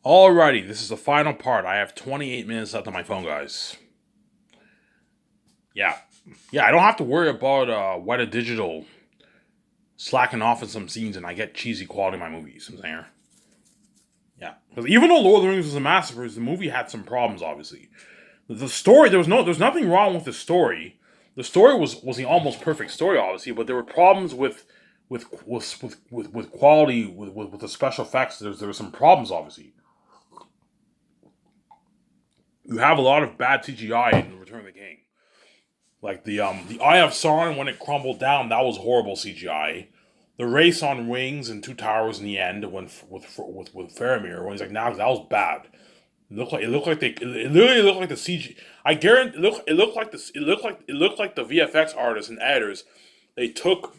Alrighty, this is the final part. I have 28 minutes left on my phone, guys. Yeah. Yeah, I don't have to worry about Weta Digital slacking off in some scenes and I get cheesy quality in my movies. I'm saying. Yeah. Because even though Lord of the Rings was a masterpiece, the movie had some problems, obviously. The story, there's nothing wrong with the story. The story was the almost perfect story, obviously, but there were problems with quality, with the special effects. There were some problems, obviously. You have a lot of bad CGI in Return of the King. Like the Eye of Sauron when it crumbled down, that was horrible CGI. The race on wings and two towers in the end when with Faramir when he's like now that was bad. It literally looked like the CG. I guarantee it looked like the VFX artists and editors they took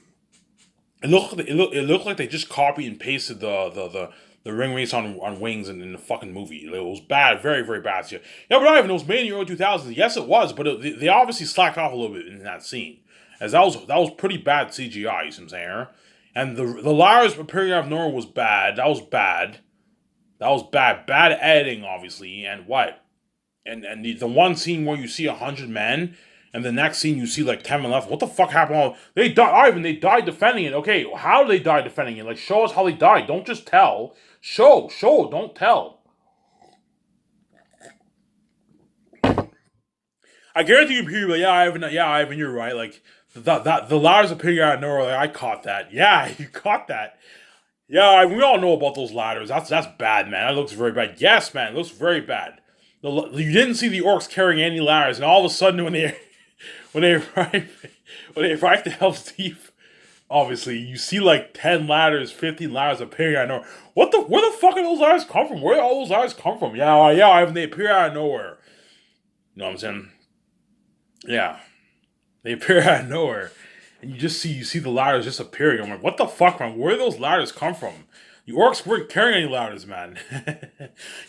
it looked like they just copied and pasted the ring race on wings in the fucking movie. It was bad, very very bad. Yeah, but Ivan, it was made in the early 2000s. Yes, it was, but they obviously slacked off a little bit in that scene, as that was pretty bad CGI. You see what I'm saying? And the Lars appearing out of nowhere was bad. That was bad. That was bad. Bad editing, obviously, and what? And the one scene where you see 100 men, and the next scene you see like 10 men left. What the fuck happened? They died. Ivan, they died defending it. Okay, how did they die defending it? Like, show us how they died. Don't just tell. Show. Don't tell. I guarantee you, people. Yeah, Ivan, you're right. Like the ladders appearing out of nowhere. Like, I caught that. Yeah, you caught that. Yeah, we all know about those ladders. That's bad, man. That looks very bad. Yes, man, it looks very bad. You didn't see the orcs carrying any ladders, and all of a sudden when they arrive when they arrive to Helm's Deep, obviously you see like 10 ladders, 15 ladders appearing out of nowhere. Where the fuck are those ladders come from? Where do all those ladders come from? Yeah, they appear out of nowhere. You know what I'm saying? Yeah, they appear out of nowhere, and you see the ladders just appearing. I'm like, what the fuck, man? Where do those ladders come from? The orcs weren't carrying any ladders, man.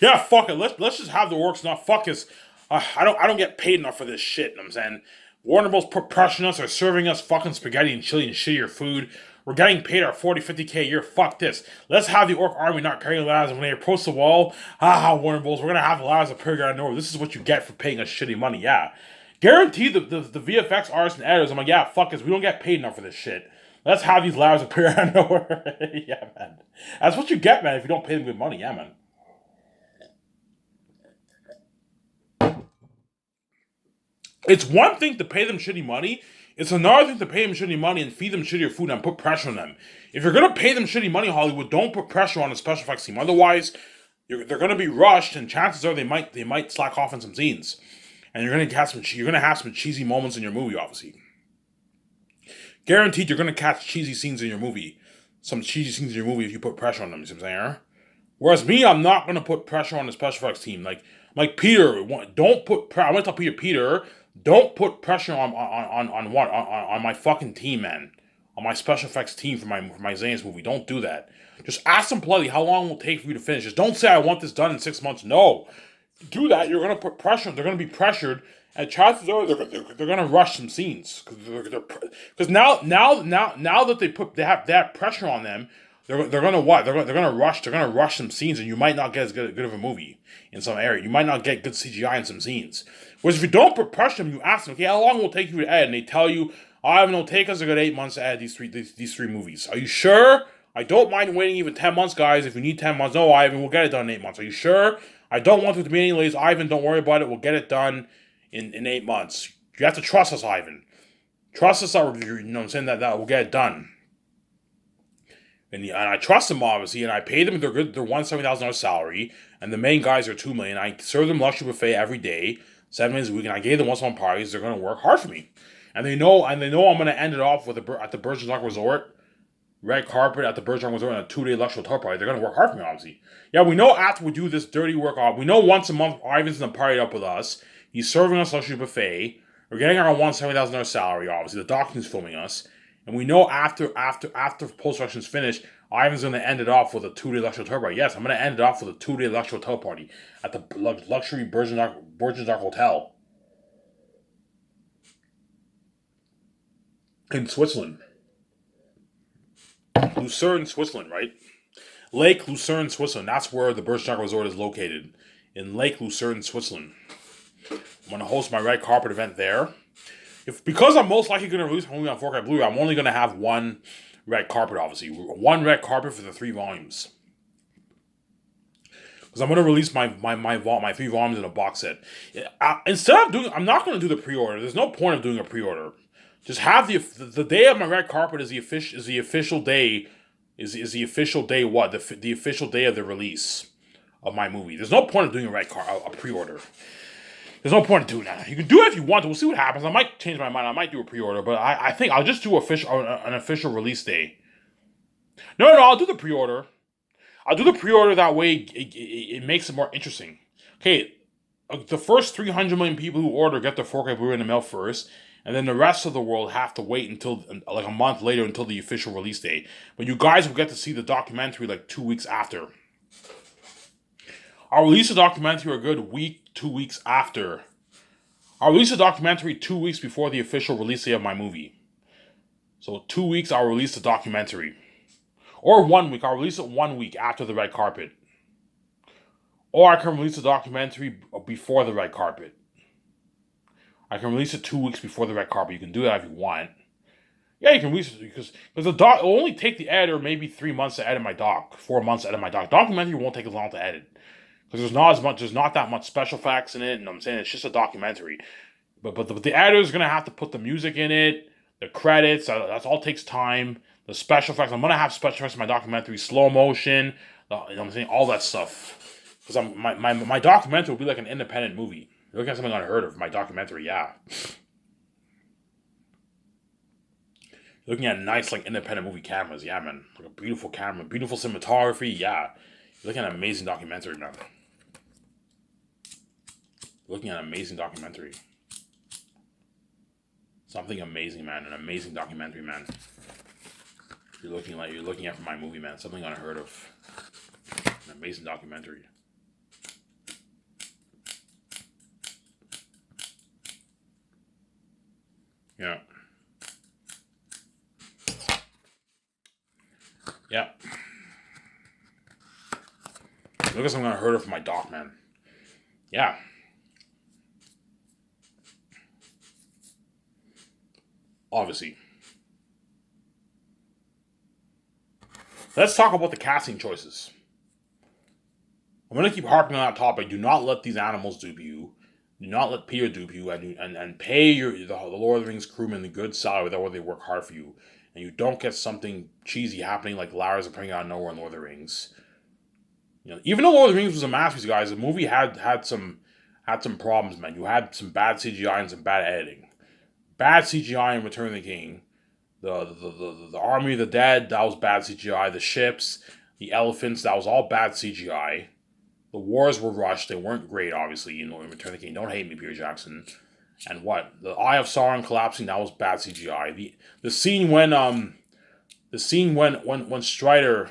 Yeah, fuck it. Let's just have the orcs not fuck us. I don't get paid enough for this shit. You know what I'm saying Warner Bros. Pressuring us or serving us fucking spaghetti and chili and shittier food. We're getting paid our 40, 50K a year. Fuck this. Let's have the orc army not carrying ladders. And when they approach the wall, Warner Bros. We're gonna have the ladders appear out of nowhere. This is what you get for paying us shitty money. Yeah, guaranteed the VFX artists and editors. I'm like, yeah, fuck this. We don't get paid enough for this shit. Let's have these ladders appear out of nowhere. Yeah, man. That's what you get, man, if you don't pay them good money. Yeah, man. It's one thing to pay them shitty money. It's another thing to pay them shitty money and feed them shittier food and put pressure on them. If you're gonna pay them shitty money, Hollywood, don't put pressure on the special effects team. Otherwise, they're gonna be rushed, and chances are they might slack off in some scenes, and you're gonna have some cheesy moments in your movie, obviously. Guaranteed, you're gonna catch cheesy scenes in your movie. Some cheesy scenes in your movie if you put pressure on them. You see what I'm saying? Whereas me, I'm not gonna put pressure on the special effects team. Like Peter, don't put. I'm gonna tell Peter, don't put pressure on my fucking team, man. On my special effects team for my Zane's movie. Don't do that. Just ask them politely how long it will take for you to finish. Just don't say I want this done in 6 months. No, do that, you're gonna put pressure. They're gonna be pressured, and chances are they're gonna rush some scenes because now that they have pressure on them, they're gonna what they're gonna rush some scenes, and you might not get as good of a movie in some area. You might not get good CGI in some scenes. Whereas if you don't put pressure on them, you ask them, okay, how long will it take you to edit, and they tell you, it'll take us a good 8 months to edit these three movies. Are you sure? I don't mind waiting even 10 months, guys. If you need 10 months, no, Ivan, we'll get it done in 8 months. Are you sure? I don't want there to be any delays. Ivan, don't worry about it. We'll get it done in 8 months. You have to trust us, Ivan. Trust us, you know what I'm saying, that we'll get it done. And I trust them, obviously, and I pay them their $170,000 salary, and the main guys are $2 million. I serve them luxury buffet every day, 7 days a week, and I gave them once on parties. They're gonna work hard for me, and they know I'm gonna end it off at the Virgin Rock Resort, red carpet at the Virgin Rock Resort on a 2-day luxury hotel party. They're gonna work hard for me, obviously. Yeah, we know after we do this dirty work off, we know once a month Ivan's gonna party up with us. He's serving us luxury buffet. We're getting our $170,000 salary, obviously. The document's filming us. And we know after post production's finished, Ivan's gonna end it off with a 2-day luxury hotel party. Yes, I'm gonna end it off with a 2-day luxury hotel party at the luxury Virgin Rock Hotel in Switzerland. Lucerne, Switzerland, right? Lake Lucerne, Switzerland. That's where the Bergsteiger Resort is located. In Lake Lucerne, Switzerland. I'm going to host my red carpet event there. Because I'm most likely going to release my movie on 4K Blu-ray, I'm only going to have one red carpet, obviously. One red carpet for the 3 volumes. Because I'm going to release my 3 volumes in a box set. I'm not going to do the pre-order. There's no point of doing a pre-order. Just have the day of my red carpet is the official day. Is the official day what? The official day of the release of my movie. There's no point of doing a pre-order. There's no point in doing that. You can do it if you want to. We'll see what happens. I might change my mind. I might do a pre-order, but I think I'll just do an official release day. No, I'll do the pre-order. I'll do the pre-order that way. It makes it more interesting. Okay, the first 300 million people who order get their 4K Blu-ray in the mail first, and then the rest of the world have to wait until like a month later until the official release day. But you guys will get to see the documentary like 2 weeks after. I'll release the documentary a good week, 2 weeks after. I'll release the documentary 2 weeks before the official release day of my movie. So 2 weeks, I'll release the documentary. Or 1 week, I'll release it 1 week after the red carpet. Or I can release the documentary before the red carpet. I can release it 2 weeks before the red carpet. You can do that if you want. Yeah, you can release it because the doc will only take the editor maybe 3 months to edit my doc, 4 months to edit my doc. Documentary won't take as long to edit. Because there's not that much special facts in it, and I'm saying it's just a documentary. But the editor's gonna have to put the music in it, the credits. That all takes time. The special effects. I'm gonna have special effects in my documentary, slow motion. You know what I'm saying, all that stuff. Because my documentary will be like an independent movie. You're looking at something unheard of. My documentary, yeah. You're looking at nice like independent movie cameras, yeah, man. Like a beautiful camera, beautiful cinematography, yeah. You're looking at an amazing documentary, man. Looking at an amazing documentary. Something amazing, man. An amazing documentary, man. You're looking at my movie, man. Something unheard of. An amazing documentary. Yeah. Yeah. Look at something unheard of for my doc, man. Yeah. Obviously. Let's talk about the casting choices. I'm going to keep harping on that topic. Do not let these animals dupe you. Do not let Peter dupe you, and pay the Lord of the Rings crewmen the good salary that way they work hard for you. And you don't get something cheesy happening like Lars appearing out of nowhere in Lord of the Rings. You know, even though Lord of the Rings was a masterpiece, guys, the movie had some problems, man. You had some bad CGI and some bad editing. Bad CGI in Return of the King. The Army of the Dead, that was bad CGI. The ships, the elephants, that was all bad CGI. The wars were rushed. They weren't great, obviously, in Return of the King. Don't hate me, Peter Jackson. And what? The Eye of Sauron collapsing, that was bad CGI. The scene when Strider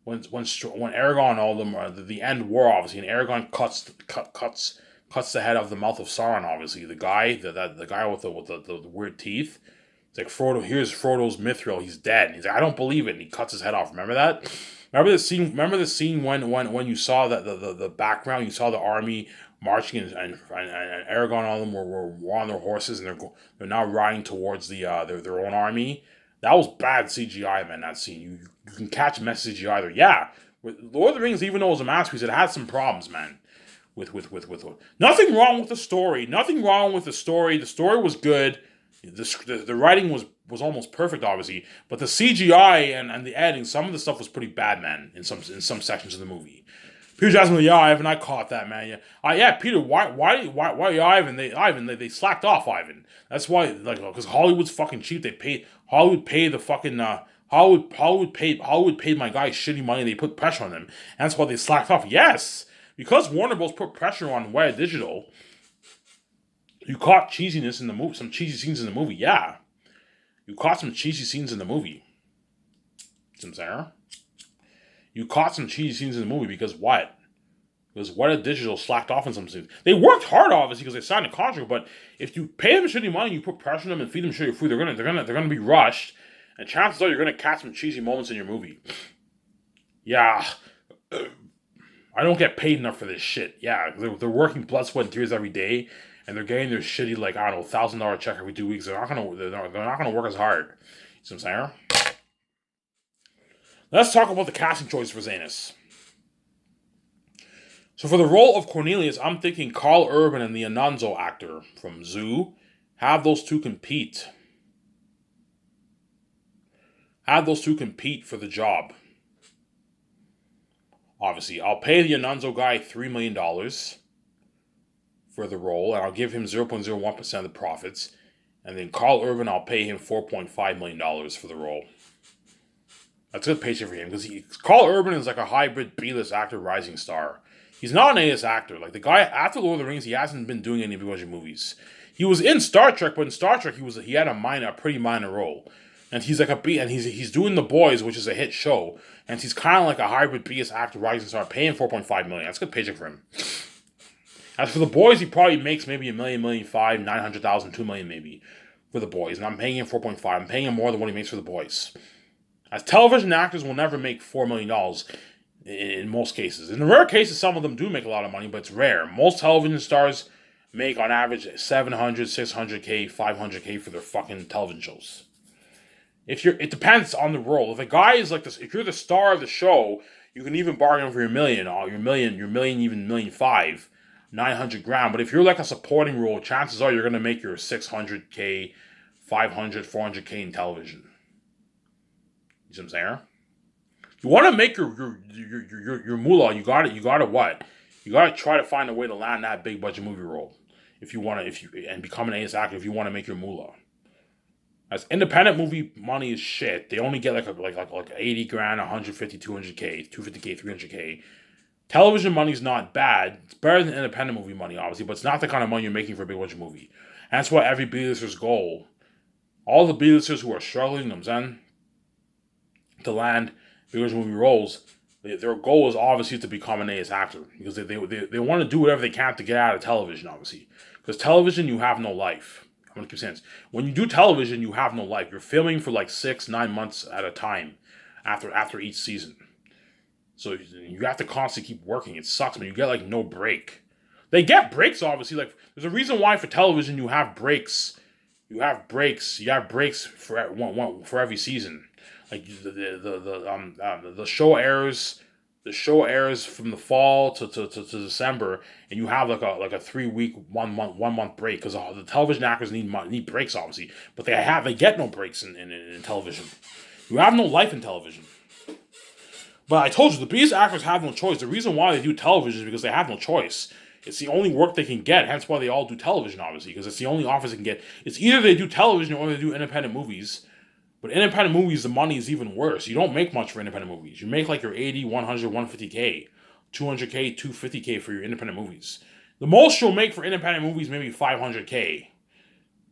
when Aragorn and all of them the end war, obviously, and Aragorn cuts the head off the mouth of Sauron, obviously. The guy with the weird teeth. It's like Frodo. Here's Frodo's mithril. He's dead. And he's like, I don't believe it. And he cuts his head off. Remember that? Remember the scene when you saw that the background. You saw the army marching and Aragorn and all of them were on their horses and they're now riding towards their own army. That was bad CGI, man. That scene. You can catch message CGI there. Yeah, with Lord of the Rings, even though it was a masterpiece, it had some problems, man. With nothing wrong with the story. Nothing wrong with the story. The story was good. The writing was almost perfect, obviously, but the CGI and the editing, some of the stuff was pretty bad, man. In some sections of the movie. Peter Jackson, yeah, Ivan, I caught that, man. Yeah, Peter, why Ivan? They slacked off, Ivan. That's why, like, because Hollywood's fucking cheap. Hollywood paid the fucking Hollywood paid my guys shitty money. They put pressure on them. And that's why they slacked off. Yes, because Warner Bros. Put pressure on Wired Digital. You caught cheesiness in the movie, some cheesy scenes in the movie, yeah. You caught some cheesy scenes in the movie. Some Sarah. You caught some cheesy scenes in the movie because what? Because Wired Digital slacked off in some scenes. They worked hard, obviously, because they signed a contract. But if you pay them shitty money, you put pressure on them and feed them shitty food, they're gonna be rushed, and chances are you're gonna catch some cheesy moments in your movie. Yeah, I don't get paid enough for this shit. Yeah, they're working blood, sweat, and tears every day, and they're getting their shitty, like, I don't know, $1,000 check every 2 weeks. They're not gonna work as hard. You know what I'm saying? Let's talk about the casting choice for Zanus. So for the role of Cornelius, I'm thinking Carl Urban and the Anonzo actor from Zoo. Have those two compete. Have those two compete for the job. Obviously, I'll pay the Anonzo guy $3 million for the role, and I'll give him 0.01% of the profits. And then Carl Urban, I'll pay him $4.5 million for the role. That's a good paycheck for him because Carl Urban is like a hybrid B-list actor, rising star. He's not an A-list actor. Like the guy after Lord of the Rings, he hasn't been doing any big budget movies. He was in Star Trek, but in Star Trek he had a pretty minor role. And he's like he's doing The Boys, which is a hit show, and he's kind of like a hybrid B-list actor, rising star, paying $4.5 million. That's a good paycheck for him. As for The Boys, he probably makes maybe $1 million, $1.5 million, 900,000, $2 million maybe for The Boys, and I'm paying him 4.5. I'm paying him more than what he makes for The Boys. As television actors will never make $4 million in most cases. In the rare cases, some of them do make a lot of money, but it's rare. Most television stars make on average 700, 600K, 500K for their fucking television shows. It depends on the role. If a guy is like this, if you're the star of the show, you can even bargain for your million, even $1.5 million, 900 grand. But if you're like a supporting role, chances are you're gonna make your 600K, 500, 400K in television. You see what I'm saying? You want to make your moolah. You gotta what? You gotta try to find a way to land that big budget movie role. And become an A-list actor if you want to make your moolah. As independent movie money is shit. They only get like 80 grand, 150, 200K, 250K, 300K. Television money is not bad. It's better than independent movie money, obviously, but it's not the kind of money you're making for a big budget movie. And that's what every B-lister's goal. All the B-listers who are struggling, to land big budget movie roles, their goal is obviously to become an A-list actor because they want to do whatever they can to get out of television, obviously. Because television, you have no life. I'm going to keep saying this. When you do television, you have no life. You're filming for like 6-9 months at a time after each season. So you have to constantly keep working. It sucks, man. You get like no break. They get breaks, obviously. Like there's a reason why for television you have breaks. You have breaks for every season. Like the show airs. The show airs from the fall to December, and you have like a 3-week, 1 month break because the television actors need breaks, obviously, but they get no breaks in television. You have no life in television. But I told you the biggest actors have no choice. The reason why they do television is because they have no choice. It's the only work they can get. Hence why they all do television, obviously, because it's the only offers they can get. It's either they do television or they do independent movies. But independent movies, the money is even worse. You don't make much for independent movies. You make like your 80, 100, 150K, 200K, 250K for your independent movies. The most you'll make for independent movies, maybe 500K.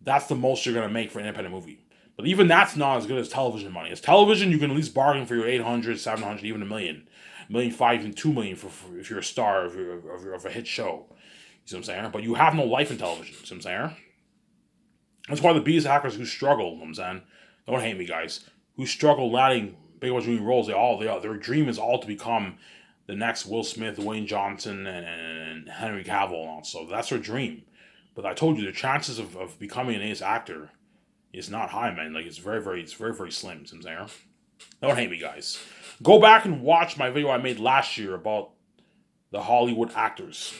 That's the most you're going to make for an independent movie. But even that's not as good as television money. As television, you can at least bargain for your 800, 700, even $1 million. $1.5 million, even $2 million for if you're a star of a hit show. You see what I'm saying? But you have no life in television. You see what I'm saying? That's why the biggest actors who struggle, you know what I'm saying? Don't hate me, guys. Who struggle landing big movie roles? Their dream is all to become the next Will Smith, Dwayne Johnson, and Henry Cavill, and so that's their dream. But I told you the chances of becoming an ace actor is not high, man. Like it's very, very slim. You know what I'm saying? Don't hate me, guys. Go back and watch my video I made last year about the Hollywood actors.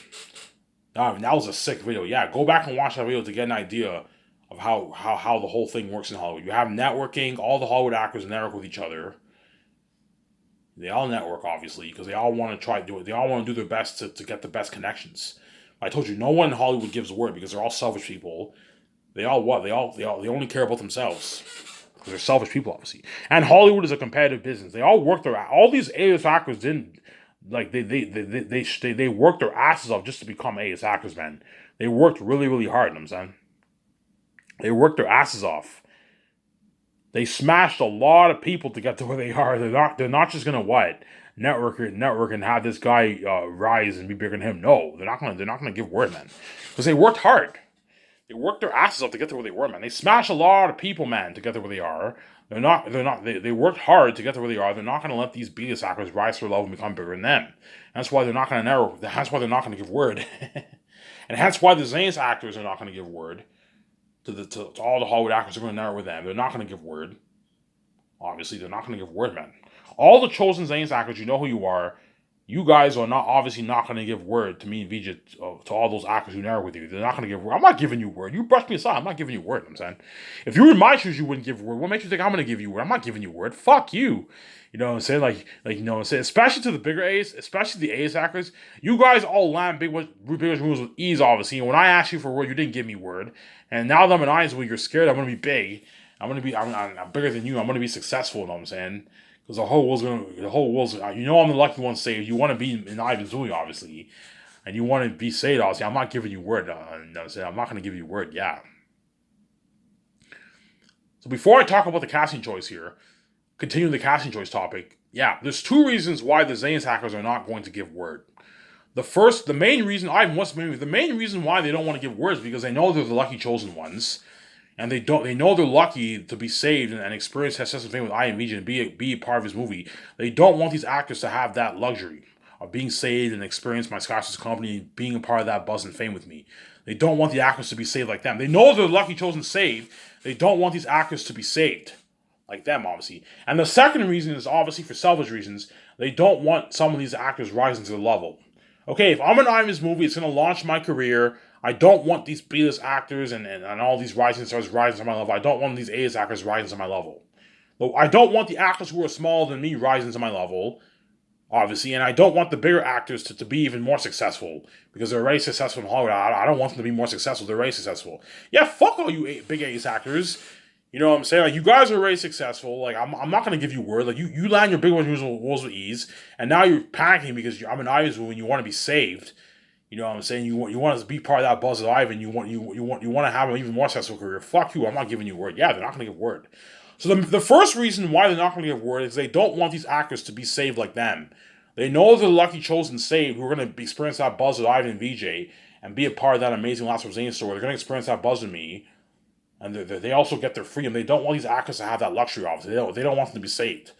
That was a sick video. Yeah, go back and watch that video to get an idea of how the whole thing works in Hollywood. You have networking. All the Hollywood actors network with each other. They all network, obviously, because they all want to try to do it. They all want to do their best to get the best connections. I told you, no one in Hollywood gives a word because they're all selfish people. They only care about themselves because they're selfish people, obviously. And Hollywood is a competitive business. They all work all these A-list actors didn't like they worked their asses off just to become A-list actors, man. They worked really, really hard. You know what I'm saying? They worked their asses off. They smashed a lot of people to get to where they are. They're not just gonna network and have this guy rise and be bigger than him. No, they're not gonna give word, man, because they worked hard. They worked their asses off to get to where they were, man. They smashed a lot of people, man, to get to where they are. They worked hard to get to where they are. They're not going to let these B-list actors rise to their level and become bigger than them. That's why they're not going to narrow. That's why they're not going to give word. And that's why the Zane's actors are not going to give word to all the Hollywood actors. Are going to narrow with them. They're not going to give word. Obviously, they're not going to give word, man. All the chosen Zane's actors, you know who you are. You guys are obviously not going to give word to me and Vijay, to all those actors who narrow with you. They're not going to give word. I'm not giving you word. You brushed me aside. I'm not giving you word. I'm saying, if you were in my shoes, you wouldn't give word. What makes you think I'm going to give you word? I'm not giving you word. Fuck you. You know what I'm saying? Like you know what I'm saying? Especially to the bigger A's, especially the A's actors. You guys all land bigger moves with ease, obviously. And when I asked you for word, you didn't give me word. And now that I'm in eyes where you're scared, I'm going to be big. I'm bigger than you. I'm going to be successful. You know what I'm saying? Because the whole world's, you know, I'm the lucky one saved. You want to be in Ivan's movie, obviously, and you want to be saved, obviously. I'm not giving you word. You know what I'm saying? I'm not going to give you word. Yeah. So before I talk about the casting choice here, continuing the casting choice topic, yeah, there's two reasons why the Zane's hackers are not going to give word. The main reason why they don't want to give words is because they know they're the lucky chosen ones. And they know they're lucky to be saved and experience that sense of fame with Ian Vijay and be a part of his movie. They don't want these actors to have that luxury of being saved and experience my Scott's company, being a part of that buzz and fame with me. They don't want the actors to be saved like them. They know they're lucky chosen saved. They don't want these actors to be saved like them, obviously. And the second reason is obviously for selfish reasons. They don't want some of these actors rising to the level. Okay, if I'm in Ivan's movie, it's going to launch my career. I don't want these B-list actors and all these rising stars rising to my level. I don't want these A-list actors rising to my level. I don't want the actors who are smaller than me rising to my level, obviously, and I don't want the bigger actors to be even more successful because they're already successful in Hollywood. I don't want them to be more successful. They're already successful. Yeah, fuck all you big A-list actors. You know what I'm saying? Like, you guys are already successful. Like, I'm not going to give you word. Like, you land your big roles with ease, and now you're panicking because I'm an Ivan's movie and you want to be saved. You know what I'm saying? You want to be part of that buzz of Ivan. You want to have an even more successful career. Fuck you. I'm not giving you word. Yeah, they're not going to give word. So the first reason why they're not going to give word is they don't want these actors to be saved like them. They know they're the lucky chosen saved who are going to experience that buzz with Ivan and VJ and be a part of that amazing Last of Zane story. They're going to experience that buzz with me, and they also get their freedom. They don't want these actors to have that luxury. Obviously, they don't want them to be saved.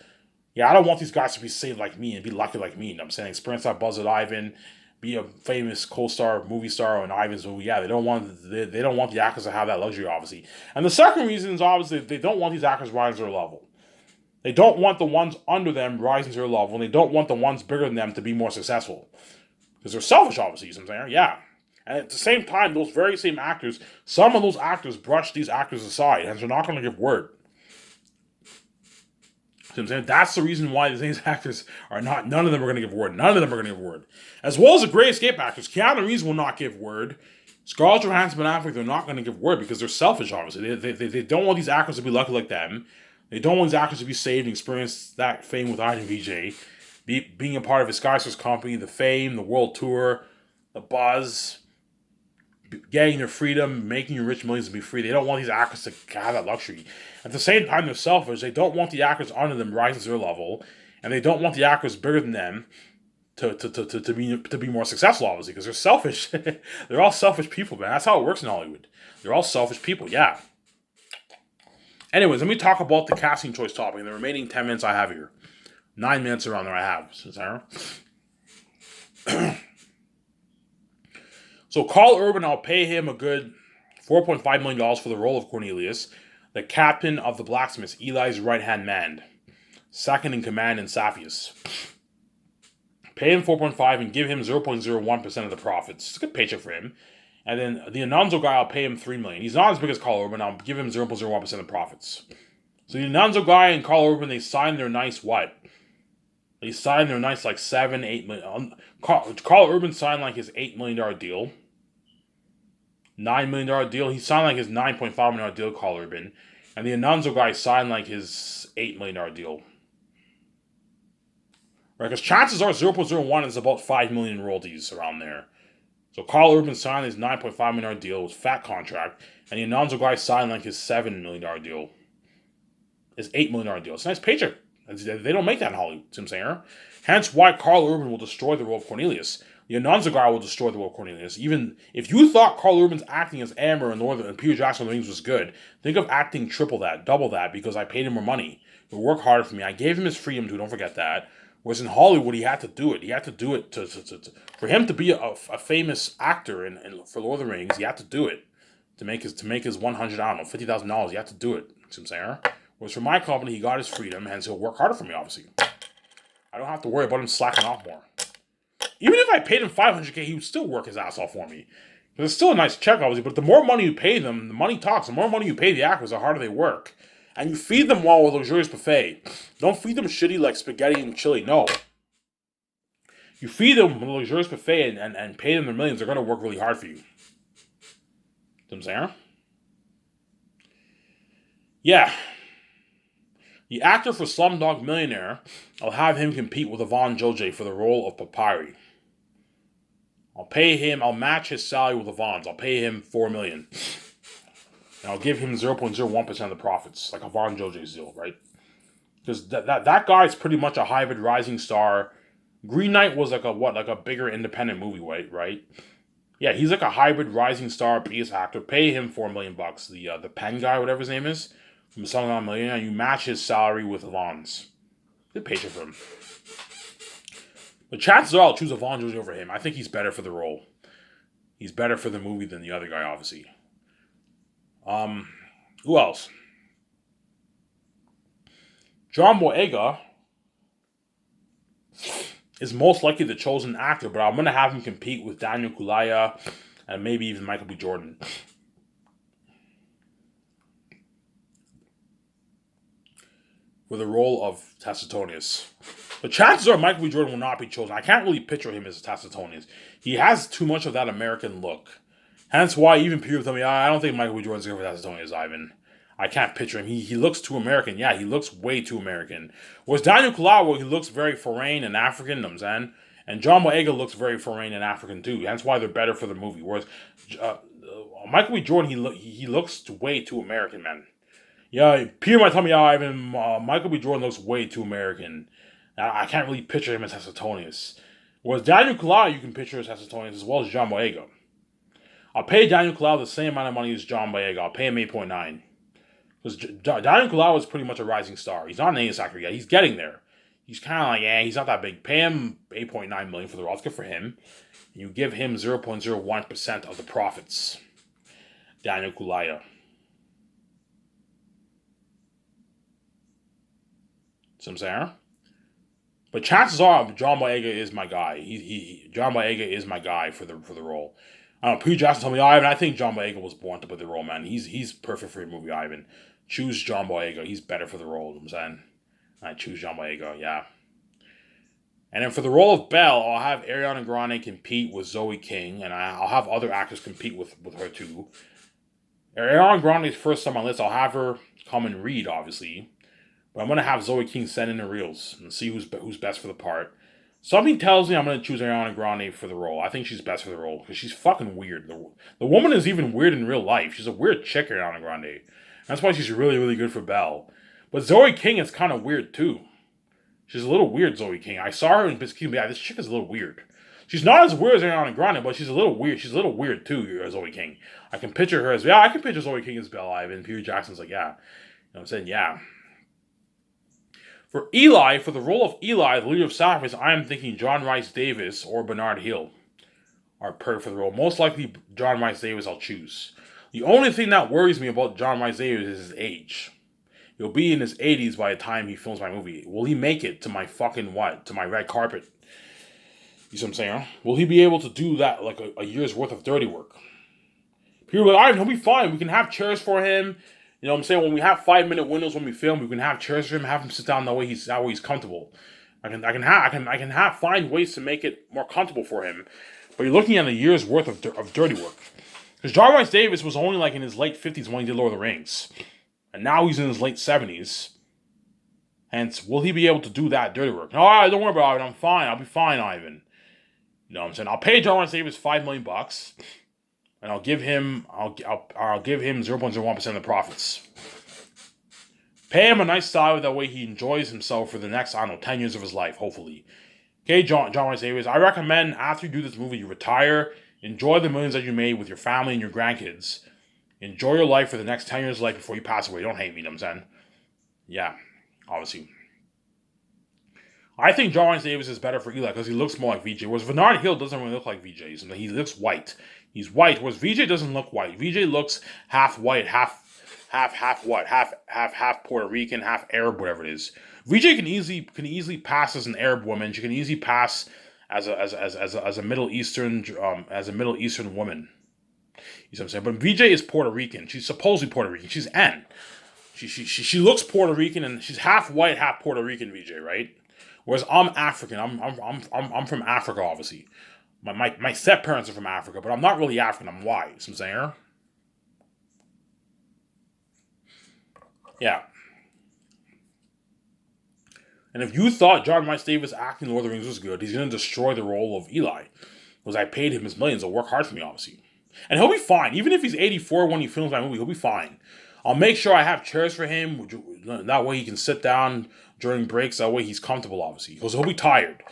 Yeah, I don't want these guys to be saved like me and be lucky like me. You know what I'm saying? Experience that buzz with Ivan, be a famous co-star, movie star in Ivan's movie. Yeah, they don't want the actors to have that luxury, obviously. And the second reason is obviously they don't want these actors rising to their level. They don't want the ones under them rising to their level, and they don't want the ones bigger than them to be more successful. Because they're selfish, obviously, you know what I'm saying? Yeah. And at the same time, those very same actors, some of those actors brush these actors aside, and they're not going to give word. You know what I'm saying? That's the reason why these actors are not, none of them are going to give word. None of them are going to give word. As well as the Great Escape actors, Keanu Reeves will not give word. Scarlett Johansson and Affleck, they're not going to give word because they're selfish, obviously. They don't want these actors to be lucky like them. They don't want these actors to be saved and experience that fame with Ivan VJ. Being a part of his Skyscraper's company, the fame, the world tour, the buzz, getting their freedom, making your rich millions to be free. They don't want these actors to have that luxury. At the same time, they're selfish. They don't want the actors under them rising to their level, and they don't want the actors bigger than them to be more successful, obviously, because they're selfish. They're all selfish people, man. That's how it works in Hollywood. They're all selfish people, yeah. Anyways, let me talk about the casting choice topic in the remaining 10 minutes I have here. 9 minutes around there I have. So Carl Urban, I'll pay him a good $4.5 million for the role of Cornelius, the captain of the blacksmiths, Eli's right-hand man, second in command in Sapphires. Pay him 4.5 and give him 0.01% of the profits. It's a good paycheck for him. And then the Anonzo guy, I'll pay him $3 million. He's not as big as Carl Urban. I'll give him 0.01% of the profits. So the Anonzo guy and Carl Urban, they signed their nice what? They signed their nice like $7-8 million. Carl Urban signed like his $8 million deal. $9 million deal. He signed like his $9.5 million deal, Carl Urban. And the Anonzo guy signed like his $8 million deal. Right, because chances are 0.01 is about $5 million in royalties around there. So Carl Urban signed his $9.5 million deal, his fat contract, and the Anonzo guy signed like his $7 million deal. His $8 million deal. It's a nice paycheck. They don't make that in Hollywood, see what I'm saying? Hence why Carl Urban will destroy the role of Cornelius. The Announcer guy will destroy the world according to this. Even if you thought Carl Urban's acting as Amber and Northern and Peter Jackson on the Rings was good, think of acting triple that, double that, because I paid him more money. He worked harder for me. I gave him his freedom too, don't forget that. Whereas in Hollywood, he had to do it. He had to do it for him to be a famous actor for Lord of the Rings. He had to do it to make his $100, I don't know, $50,000. He had to do it. See what I'm saying? Whereas for my company, he got his freedom, hence he'll work harder for me. Obviously, I don't have to worry about him slacking off more. Even if I paid him $500K, he would still work his ass off for me. It's still a nice check, obviously, but the more money you pay them, the money talks. The more money you pay the actors, the harder they work. And you feed them well with a luxurious buffet. Don't feed them shitty like spaghetti and chili. No. You feed them with a luxurious buffet and pay them their millions, they're going to work really hard for you. You know what I'm saying? Yeah. The actor for Slumdog Millionaire, I'll have him compete with Yvonne Joje for the role of Papyri. I'll match his salary with Yvonne's. I'll pay him $4 million. And I'll give him 0.01% of the profits, like Yvonne Joje's deal, right? Because that guy's pretty much a hybrid rising star. Green Knight was like a bigger independent movie, right? Yeah, he's like a hybrid rising star, biggest actor. Pay him $4 million. The Penn guy, whatever his name is, from Slumdog Millionaire, you match his salary with Yvonne's. Good paycheck for him. But chances are I'll choose Yvonne Joje over him. I think he's better for the role. He's better for the movie than the other guy, obviously. Who else? John Boyega is most likely the chosen actor, but I'm going to have him compete with Daniel Kaluuya and maybe even Michael B. Jordan. For the role of Tacitonius. The chances are Michael B. Jordan will not be chosen. I can't really picture him as Tacitonius. He has too much of that American look. Hence why even people tell me, I don't think Michael B. Jordan's going for Tacitonius, Ivan. I can't picture him. He looks too American. Yeah, he looks way too American. Whereas Daniel Kaluuya, he looks very foreign and African, you know what I'm saying? And John Boyega looks very foreign and African too. Hence why they're better for the movie. Whereas Michael B. Jordan, he looks way too American, man. Yeah, Peter might tell me, Ivan, Michael B. Jordan looks way too American. I can't really picture him as Tacitonius. Whereas Daniel Kaluuya, you can picture as Tacitonius as well as John Boyega. I'll pay Daniel Kaluuya the same amount of money as John Boyega. I'll pay him 8.9. Because Daniel Kaluuya is pretty much a rising star. He's not an A actor yet. He's getting there. He's kind of like, he's not that big. Pay him $8.9 million for the role. It's good for him. And you give him 0.01% of the profits. Daniel Kaluuya. See what I'm saying? But chances are John Boyega is my guy. John Boyega is my guy for the role. I don't know, Peter Jackson told me, Ivan, I think John Boyega was born to play the role, man. He's perfect for your movie, Ivan. Choose John Boyega. He's better for the role, you know what I'm saying? I choose John Boyega, yeah. And then for the role of Belle, I'll have Ariana Grande compete with Zoe King, and I'll have other actors compete with her too. Ariana Grande's first on my list, I'll have her come and read, obviously. But I'm going to have Zoe King send in the reels and see who's best for the part. Something tells me I'm going to choose Ariana Grande for the role. I think she's best for the role because she's fucking weird. The woman is even weird in real life. She's a weird chick, Ariana Grande. That's why she's really, really good for Belle. But Zoe King is kind of weird too. She's a little weird, Zoe King. I saw her in Biscuit. Yeah, this chick is a little weird. She's not as weird as Ariana Grande, but she's a little weird. She's a little weird too, Zoe King. I can picture her as, I can picture Zoe King as Belle Ivan. Peter Jackson's like, yeah. You know what I'm saying? Yeah. For Eli, for the role of Eli, the leader of Sacrifice, I am thinking John Rhys Davis or Bernard Hill are perfect for the role. Most likely, John Rhys Davis I'll choose. The only thing that worries me about John Rhys Davis is his age. He'll be in his 80s by the time he films my movie. Will he make it to my fucking what? To my red carpet? You see what I'm saying? Huh? Will he be able to do that like a year's worth of dirty work? People are like, he'll be fine. We can have chairs for him. You know what I'm saying? When we have 5-minute windows when we film, we can have chairs for him, have him sit down that way he's comfortable. I can find ways to make it more comfortable for him. But you're looking at a year's worth of dirty work. Because John Rhys Davis was only like in his late 50s when he did Lord of the Rings. And now he's in his late 70s. Hence, will he be able to do that dirty work? No, don't worry about it, Ivan. I'm fine. I'll be fine, Ivan. You know what I'm saying? I'll pay John Rhys Davis $5 million. And I'll give him 0.01% of the profits. Pay him a nice salary, that way he enjoys himself for the next, 10 years of his life, hopefully. Okay, John Wayne Davis, I recommend after you do this movie, you retire, enjoy the millions that you made with your family and your grandkids. Enjoy your life for the next 10 years of life before you pass away. Don't hate me, you know what I'm saying? Yeah, obviously. I think John Wayne Davis is better for Eli because he looks more like VJ. Whereas Bernard Hill doesn't really look like VJ. He looks white. He's white. Whereas VJ doesn't look white. VJ looks half white, half what? Half Puerto Rican, half Arab, whatever it is. VJ can easily pass as an Arab woman. She can easily pass as a Middle Eastern woman. You know what I'm saying? But VJ is Puerto Rican. She's supposedly Puerto Rican. She's N. She looks Puerto Rican and she's half white, half Puerto Rican. VJ, right? Whereas I'm African. I'm from Africa, obviously. My step parents are from Africa, but I'm not really African. I'm white. You know what I'm saying? Yeah. And if you thought John Rice Davis acting in Lord of the Rings was good, he's going to destroy the role of Eli. Because I paid him his millions to work hard for me, obviously. And he'll be fine. Even if he's 84 when he films my movie, he'll be fine. I'll make sure I have chairs for him. That way he can sit down during breaks. That way he's comfortable, obviously. Because he'll be tired.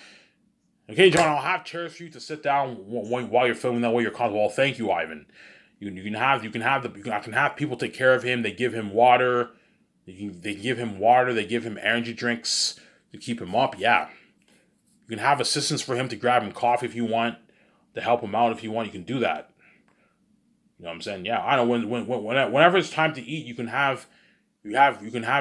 Okay, John, I'll have chairs for you to sit down while you're filming. That way you're comfortable. Well, thank you, Ivan. I can have people take care of him. They give him water. They give him water. They give him energy drinks to keep him up. Yeah. You can have assistants for him to grab him coffee if you want, to help him out if you want. You can do that. You know what I'm saying? Yeah, I know whenever it's time to eat, you can have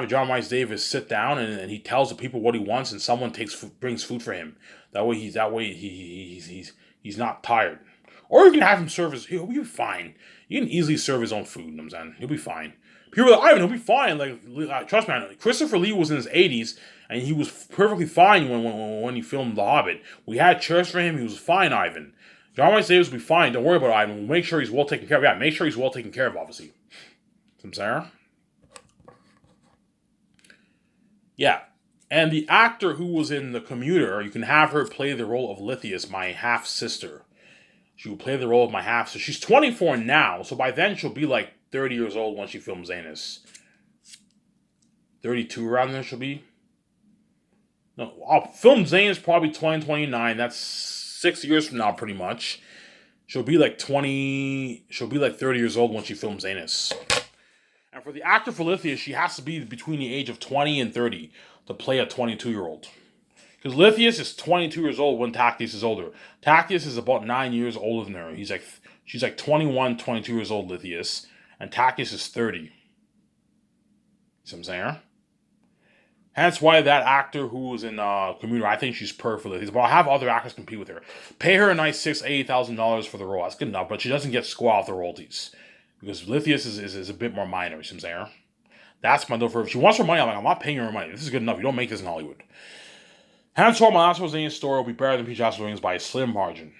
John Rice Davis sit down and he tells the people what he wants and someone brings food for him. He's not tired. Or you can have him he'll be fine. You can easily serve his own food, you know what I'm saying? He'll be fine. People are like, Ivan, he'll be fine. Trust me, Christopher Lee was in his 80s and he was perfectly fine when he filmed The Hobbit. We had chairs for him. He was fine, Ivan. John Wayne Davis will be fine. Don't worry about Ivan. We'll make sure he's well taken care of. Yeah, make sure he's well taken care of, obviously. I'm saying? Yeah. And the actor who was in The Commuter, you can have her play the role of Lithius, my half-sister. She will play the role of my half-sister. She's 24 now, so by then she'll be like 30 years old when she films Zanus. 32 around there she'll be. No, I'll film Zanus probably 2029. That's 6 years from now, pretty much. She'll be like 30 years old when she films Zanus. And for the actor for Lithius, she has to be between the age of 20 and 30 to play a 22-year-old. Because Lithius is 22 years old when Tactius is older. Tactius is about 9 years older than her. She's like 21, 22 years old, Lithius. And Tactius is 30. You see what I'm saying? Hence why that actor who was in Commuter, I think she's perfect for Lithius. But I'll have other actors compete with her. Pay her a nice $8,000 for the role. That's good enough. But she doesn't get squat off the royalties. Because Lithius is a bit more minor. You see what I'm saying? That's my deal for her. If she wants her money, I'm not paying her money. This is good enough. You don't make this in Hollywood. Hence why my last Zane's story will be better than Peach House Rings by a slim margin.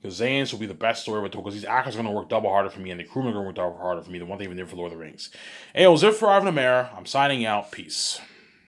Because Zane's will be the best story because these actors are going to work double harder for me and the crewmen are going to work double harder for me than what they even did for Lord of the Rings. Hey, it was it for Ivan Amara. I'm signing out. Peace.